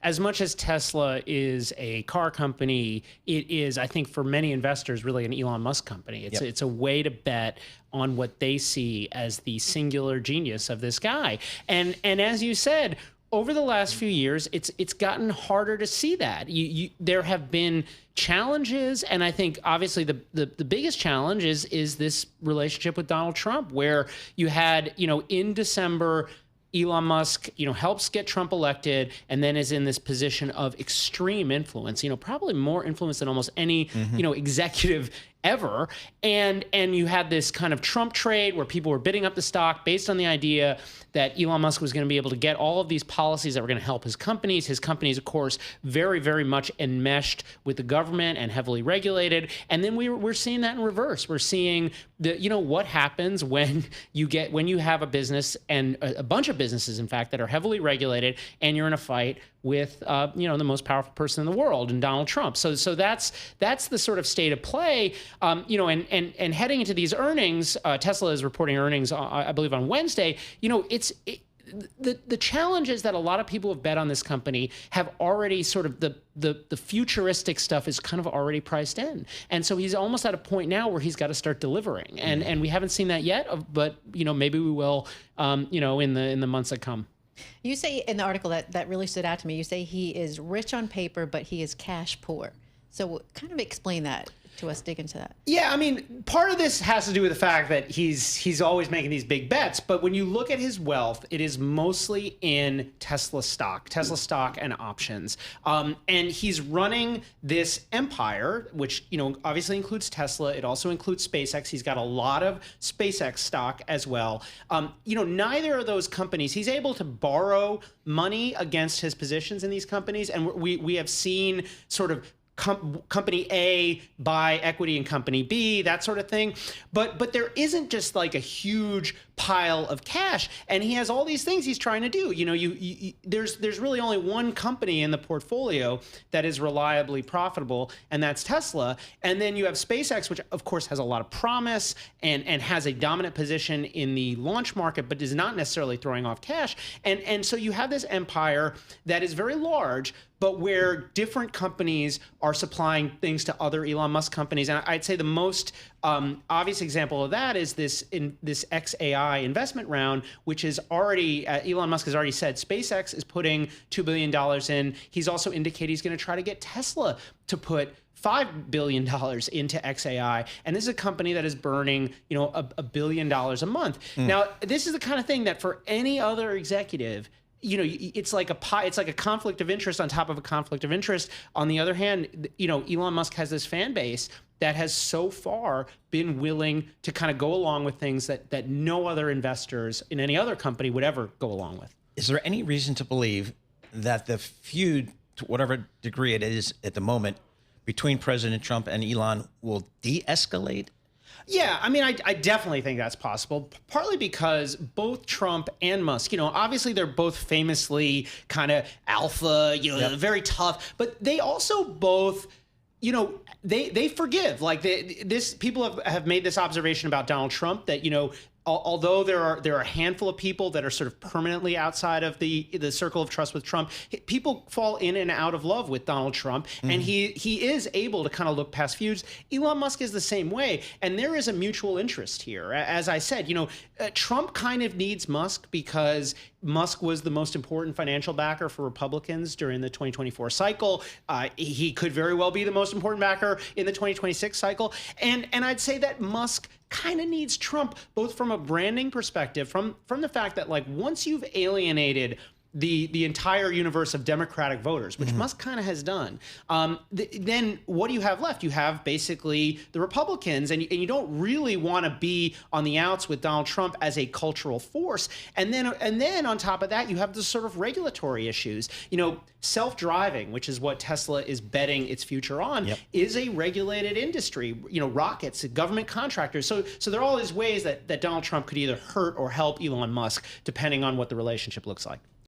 as much as Tesla is a car company, it is, I think, for many investors, really an Elon Musk company. It's a way to bet on what they see as the singular genius of this guy. And as you said, over the last few years, it's gotten harder to see that. There have been challenges, and I think obviously the biggest challenge is this relationship with Donald Trump, where you had, in December, Elon Musk, helps get Trump elected and then is in this position of extreme influence, probably more influence than almost any, executive ever. And you had this kind of Trump trade where people were bidding up the stock based on the idea that Elon Musk was going to be able to get all of these policies that were going to help his companies. His companies, of course, very, very much enmeshed with the government and heavily regulated. And then we're seeing that in reverse. We're seeing what happens when you have a business and a bunch of businesses, in fact, that are heavily regulated, and you're in a fight with the most powerful person in the world, and Donald Trump. So that's the sort of state of play. And heading into these earnings, Tesla is reporting earnings, I believe, on Wednesday. The challenges that a lot of people have bet on this company have already sort of the futuristic stuff is kind of already priced in. And so he's almost at a point now where he's got to start delivering. And we haven't seen that yet, but maybe we will in the months that come. You say in the article that really stood out to me, you say he is rich on paper, but he is cash poor. So kind of explain that to us, dig into that. Yeah, I mean, part of this has to do with the fact that he's always making these big bets, but when you look at his wealth, it is mostly in Tesla stock and options. And he's running this empire, which, obviously includes Tesla. It also includes SpaceX. He's got a lot of SpaceX stock as well. Neither of those companies, he's able to borrow money against his positions in these companies. And we have seen sort of company A buy equity in company B, that sort of thing. But there isn't just like a huge pile of cash, and he has all these things he's trying to do. There's really only one company in the portfolio that is reliably profitable, and that's Tesla. And then you have SpaceX, which of course has a lot of promise and has a dominant position in the launch market, but is not necessarily throwing off cash. And so you have this empire that is very large, but where different companies are supplying things to other Elon Musk companies. And I'd say the most obvious example of that is this XAI investment round, which is already, Elon Musk has already said SpaceX is putting $2 billion in. He's also indicated he's going to try to get Tesla to put $5 billion into XAI. And this is a company that is burning, $1 billion a month. Now, this is the kind of thing that for any other executive, it's like a conflict of interest on top of a conflict of interest. On the other hand, Elon Musk has this fan base that has so far been willing to kind of go along with things that no other investors in any other company would ever go along with. Is there any reason to believe that the feud, to whatever degree it is at the moment, between President Trump and Elon will de-escalate? Yeah, I mean, I definitely think that's possible, partly because both Trump and Musk, obviously they're both famously kind of alpha, very tough, but they also both, they forgive. Like people have made this observation about Donald Trump that, although there are a handful of people that are sort of permanently outside of the circle of trust with Trump, people fall in and out of love with Donald Trump, and he is able to kind of look past feuds. Elon Musk is the same way, and there is a mutual interest here. As I said, Trump kind of needs Musk because Musk was the most important financial backer for Republicans during the 2024 cycle. He could very well be the most important backer in the 2026 cycle, and I'd say that Musk kind of needs Trump, both from a branding perspective, from the fact that, like, once you've alienated the entire universe of Democratic voters, which Musk kind of has done, then what do you have left? You have basically the Republicans, and you don't really want to be on the outs with Donald Trump as a cultural force. And then on top of that, you have the sort of regulatory issues. Self-driving, which is what Tesla is betting its future on, is a regulated industry. Rockets, government contractors. So there are all these ways that Donald Trump could either hurt or help Elon Musk, depending on what the relationship looks like.